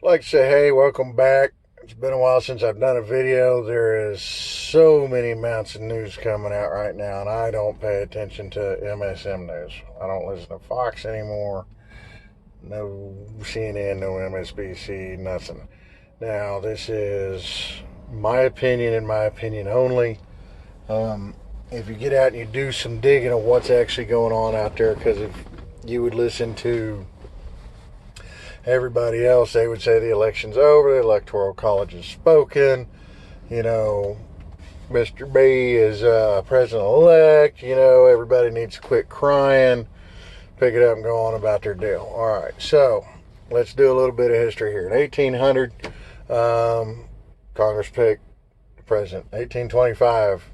Like to say, hey, welcome back. It's been a while since I've done a video. There is so many amounts of news coming out right now, and I don't pay attention to MSM news. I don't listen to Fox anymore. No CNN, no MSNBC, nothing. Now, this is my opinion and my opinion only. If you get out and you do some digging of what's actually going on out there, because if you would listen to everybody else, they would say the election's over, the Electoral College has spoken, you know, Mr. B is president-elect, everybody needs to quit crying, pick it up and go on about their deal. All right, so let's do a little bit of history here. In 1800, Congress picked the president. 1825,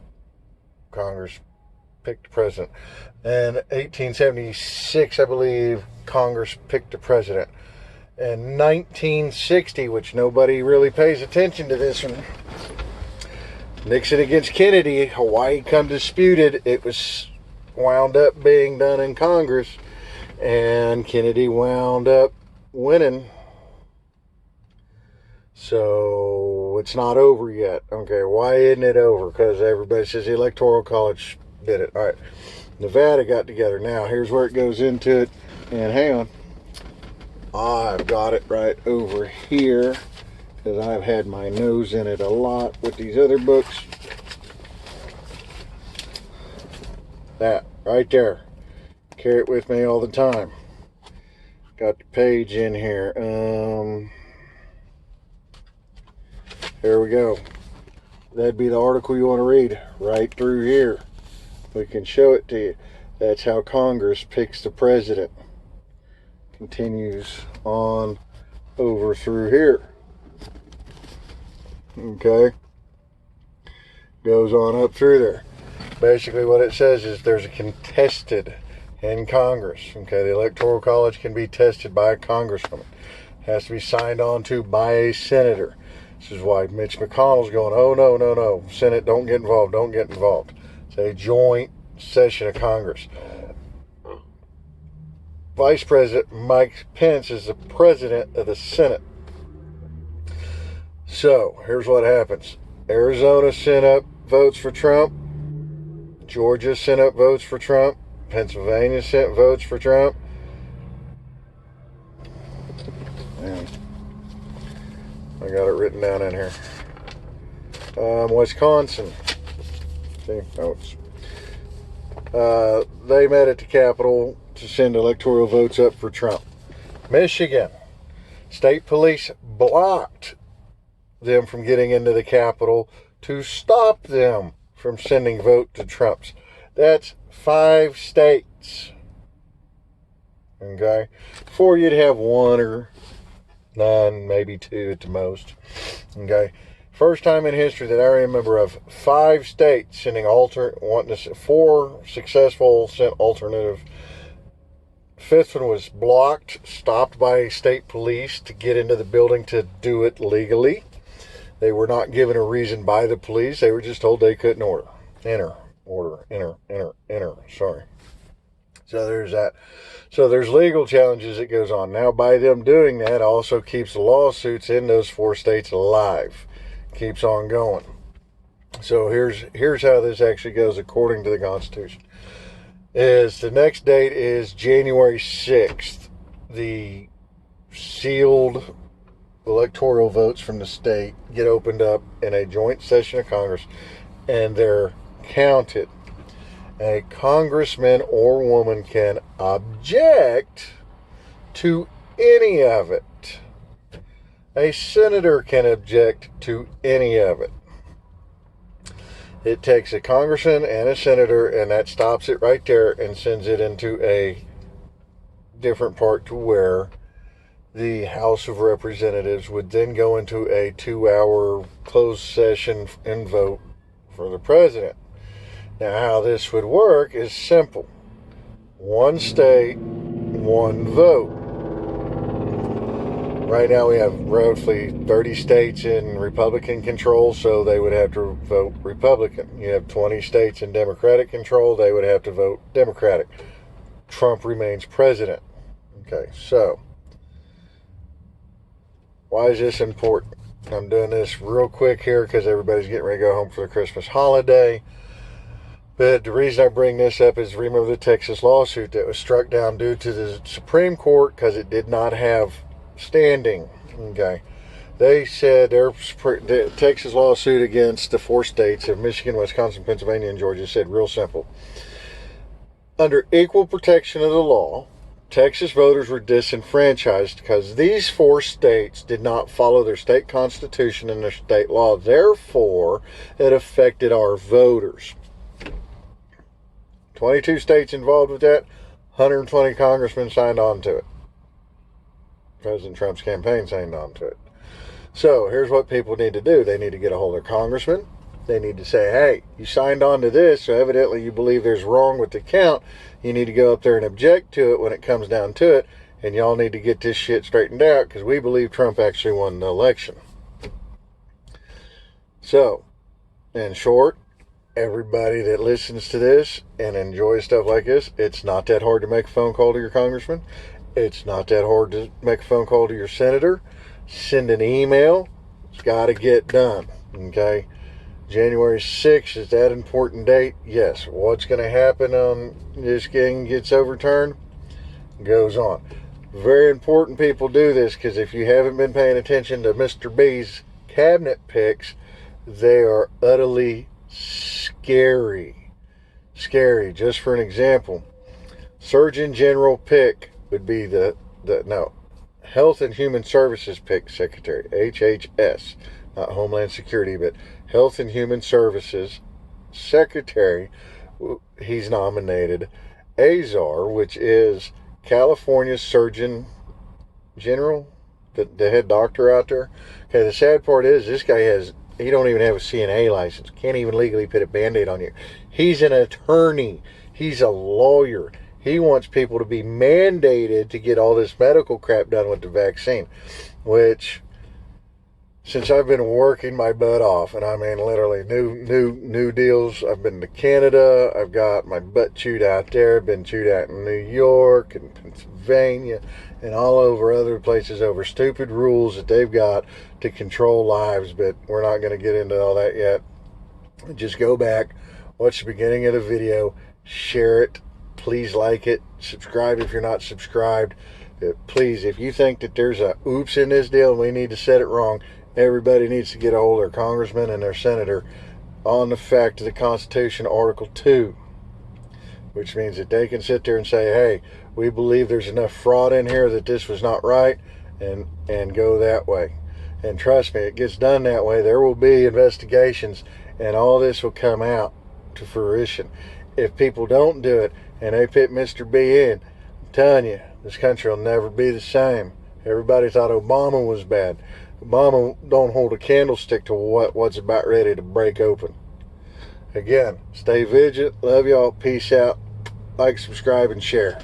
Congress picked the president. In 1876, I believe, Congress picked the president. In 1960, which nobody really pays attention to this one, Nixon against Kennedy, Hawaii come disputed. It was wound up being done in Congress, and Kennedy wound up winning. So it's not over yet. Okay, why isn't it over? Because everybody says the Electoral College did it. All right, Nevada got together. Now, here's where it goes into it. And hang on. I've got it right over here because I've had my nose in it a lot with these other books. That right there. Carry it with me all the time. Got the page in here. There we go. That'd be the article you want to read right through here. We can show it to you. That's how Congress picks the president. Continues on over through here. Okay. Goes on up through there. Basically what it says is there's a contested in Congress. Okay, the Electoral College can be tested by a congresswoman. It has to be signed on to by a senator. This is why Mitch McConnell's going, oh, no. Senate, don't get involved. It's a joint session of Congress. Vice President Mike Pence is the president of the Senate. So, here's what happens. Arizona sent up votes for Trump. Georgia sent up votes for Trump. Pennsylvania sent votes for Trump. And I got it written down in here. Wisconsin. See, notes. They met at the Capitol to send electoral votes up for Trump. Michigan, state police blocked them from getting into the Capitol to stop them from sending vote to Trump's. That's 5 states. Okay? Before you'd have 1 or none, maybe 2 at the most. Okay? First time in history that I remember of 5 states sending 4 successful sent alternative. 5th one was blocked, stopped by state police to get into the building to do it legally. They were not given a reason by the police. They were just told they couldn't enter. Sorry. So there's that. So there's legal challenges that goes on. Now, by them doing that, also keeps the lawsuits in those 4 states alive. Keeps on going. So here's how this actually goes according to the Constitution. Is the next date is January 6th. The sealed electoral votes from the state get opened up in a joint session of Congress, and they're counted. A congressman or woman can object to any of it. A senator can object to any of it. It takes a congressman and a senator, and that stops it right there and sends it into a different part to where the House of Representatives would then go into a 2-hour closed session and vote for the president. Now, how this would work is simple. 1 state, 1 vote. Right now we have roughly 30 states in Republican control, so they would have to vote Republican. You have 20 states in Democratic control, they would have to vote Democratic. Trump remains president. Okay, so Why is this important? I'm doing this real quick here because everybody's getting ready to go home for the Christmas holiday. But the reason I bring this up is remember the Texas lawsuit that was struck down due to the Supreme Court because it did not have standing. Okay. They said the Texas lawsuit against the 4 states of Michigan, Wisconsin, Pennsylvania, and Georgia said real simple. Under equal protection of the law, Texas voters were disenfranchised because these 4 states did not follow their state constitution and their state law. Therefore, it affected our voters. 22 states involved with that, 120 congressmen signed on to it. President Trump's campaign signed on to it. So here's what people need to do. They need to get a hold of congressmen. They need to say, hey, you signed on to this, so evidently you believe there's wrong with the count. You need to go up there and object to it when it comes down to it, and y'all need to get this shit straightened out because we believe Trump actually won the election. So, in short, everybody that listens to this and enjoys stuff like this, it's not that hard to make a phone call to your congressman. It's not that hard to make a phone call to your senator. Send an email. It's got to get done. Okay? January 6th is that important date? Yes. What's going to happen on this thing gets overturned? Goes on. Very important people do this because if you haven't been paying attention to Mr. B's cabinet picks, they are utterly scary. Scary. Just for an example, Surgeon General pick would be Health and Human Services pick secretary, HHS, not Homeland Security, but Health and Human Services secretary. He's nominated Azar, which is California's Surgeon General, the head doctor out there. Okay, the sad part is this guy he don't even have a CNA license. Can't even legally put a Band-Aid on you. He's an attorney. He's a lawyer. He wants people to be mandated to get all this medical crap done with the vaccine, which, since I've been working my butt off, and I mean literally new deals. I've been to Canada. I've got my butt chewed out there. I've been chewed out in New York and Pennsylvania and all over other places over stupid rules that they've got to control lives, but we're not going to get into all that yet. Just go back, watch the beginning of the video, share it. Please like it. Subscribe if you're not subscribed. Please, if you think that there's a oops in this deal and we need to set it wrong, everybody needs to get a hold of their congressman and their senator on the fact of the Constitution, Article 2, which means that they can sit there and say, hey, we believe there's enough fraud in here that this was not right, and go that way. And trust me, it gets done that way. There will be investigations, and all this will come out to fruition. If people don't do it, and they put Mr. B in, I'm telling you, this country will never be the same. Everybody thought Obama was bad. Obama don't hold a candlestick to what's about ready to break open. Again, stay vigilant. Love y'all. Peace out. Like, subscribe, and share.